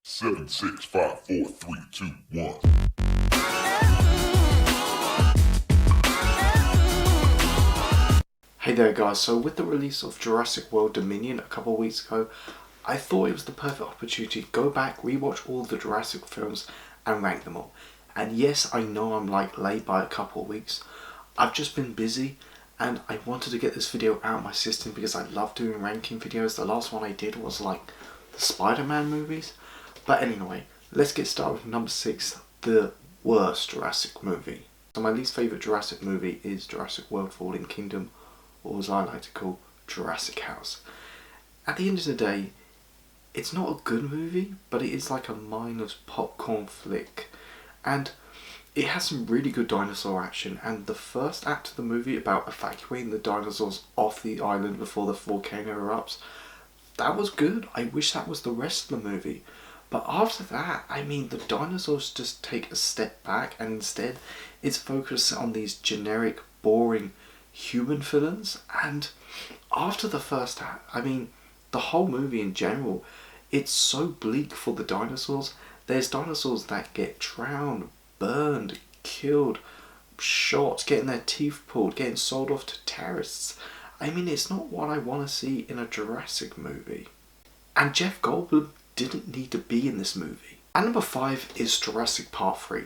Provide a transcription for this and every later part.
Seven, 6, 5, 4, 3, 2, 1. Hey there guys, so with the release of Jurassic World Dominion a couple of weeks ago, I thought it was the perfect opportunity to go back, rewatch all the Jurassic films and rank them all. And yes, I know I'm late by a couple of weeks. I've just been busy and I wanted to get this video out of my system because I love doing ranking videos. The last one I did was the Spider-Man movies. But anyway, let's get started with number 6, the worst Jurassic movie. So my least favourite Jurassic movie is Jurassic World Fallen Kingdom, or as I like to call Jurassic House. At the end of the day, it's not a good movie, but it is like a mindless popcorn flick. And it has some really good dinosaur action, and the first act of the movie about evacuating the dinosaurs off the island before the volcano erupts, that was good. I wish that was the rest of the movie. But after that, the dinosaurs just take a step back, and instead it's focused on these generic, boring human villains. And after the first act, the whole movie in general, it's so bleak for the dinosaurs. There's dinosaurs that get drowned, burned, killed, shot, getting their teeth pulled, getting sold off to terrorists. It's not what I want to see in a Jurassic movie. And Jeff Goldblum didn't need to be in this movie. And number 5 is Jurassic Park 3.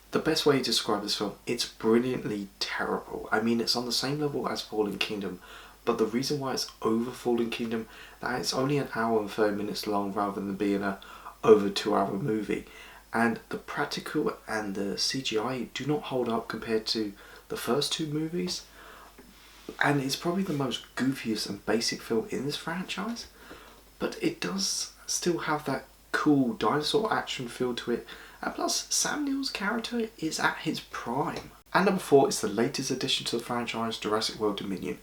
The best way to describe this film, it's brilliantly terrible. It's on the same level as Fallen Kingdom, but the reason why it's over Fallen Kingdom, that it's only an hour and 30 minutes long rather than being a over 2-hour movie. And the practical and the CGI do not hold up compared to the first two movies. And it's probably the most goofiest and basic film in this franchise. But it does still have that cool dinosaur action feel to it. And plus, Sam Neill's character is at his prime. And number 4 is the latest addition to the franchise, Jurassic World Dominion.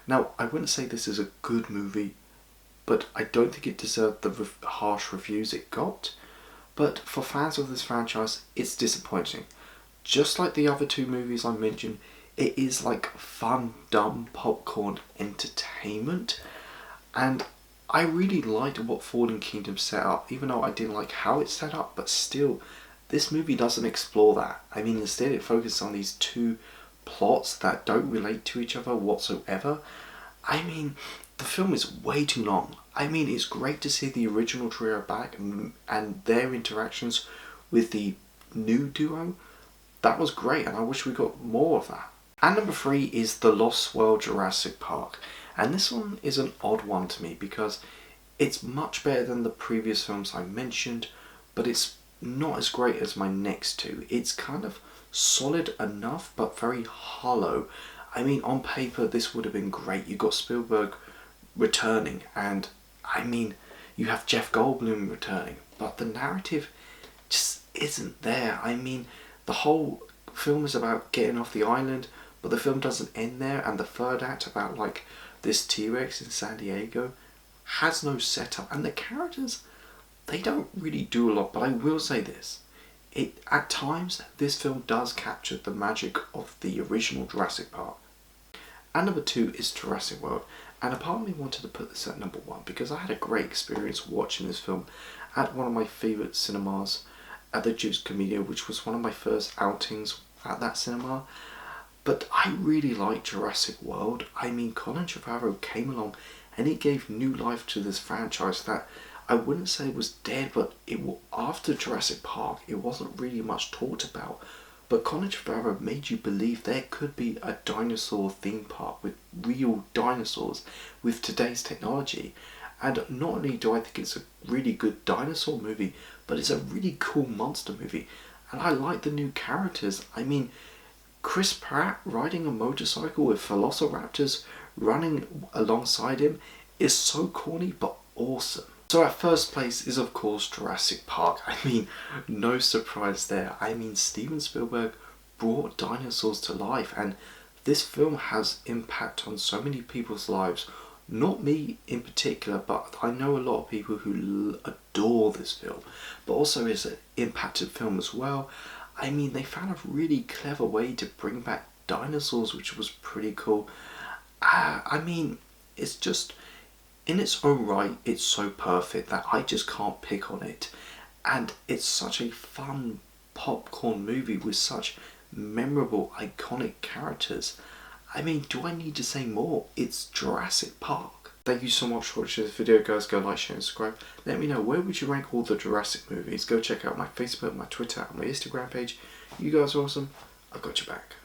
Now, I wouldn't say this is a good movie, but I don't think it deserved the harsh reviews it got. But for fans of this franchise, it's disappointing. Just like the other two movies I mentioned, it is like fun, dumb popcorn entertainment. And I really liked what Fallen Kingdom set up, even though I didn't like how it's set up, but still, this movie doesn't explore that. Instead it focuses on these two plots that don't relate to each other whatsoever. The film is way too long. It's great to see the original trio back and their interactions with the new duo. That was great, and I wish we got more of that. And number 3 is The Lost World Jurassic Park. And this one is an odd one to me because it's much better than the previous films I mentioned, but it's not as great as my next two. It's kind of solid enough, but very hollow. On paper, this would have been great. You got Spielberg returning, and you have Jeff Goldblum returning, but the narrative just isn't there. The whole film is about getting off the island, but the film doesn't end there, and the third act about this T-Rex in San Diego has no setup, and the characters, they don't really do a lot. But I will say this, at times this film does capture the magic of the original Jurassic Park. And number 2 is Jurassic World, and a part of me wanted to put this at number 1 because I had a great experience watching this film at one of my favourite cinemas, at the Juice Comedia, which was one of my first outings at that cinema. But I really liked Jurassic World. Colin Trevorrow came along and he gave new life to this franchise that I wouldn't say was dead, but after Jurassic Park, it wasn't really much talked about. But Colin Trevorrow made you believe there could be a dinosaur theme park with real dinosaurs with today's technology. And not only do I think it's a really good dinosaur movie, but it's a really cool monster movie. And I like the new characters. Chris Pratt riding a motorcycle with velociraptors running alongside him is so corny but awesome. So at first place is of course Jurassic Park. No surprise there. Steven Spielberg brought dinosaurs to life, and this film has impact on so many people's lives. Not me in particular, but I know a lot of people who adore this film, but also it's an impacted film as well. They found a really clever way to bring back dinosaurs, which was pretty cool. It's just, in its own right, it's so perfect that I just can't pick on it. And it's such a fun popcorn movie with such memorable, iconic characters. I mean, do I need to say more? It's Jurassic Park. Thank you so much for watching this video, guys. Go like, share and subscribe. Let me know, where would you rank all the Jurassic movies? Go check out my Facebook, my Twitter and my Instagram page. You guys are awesome. I've got your back.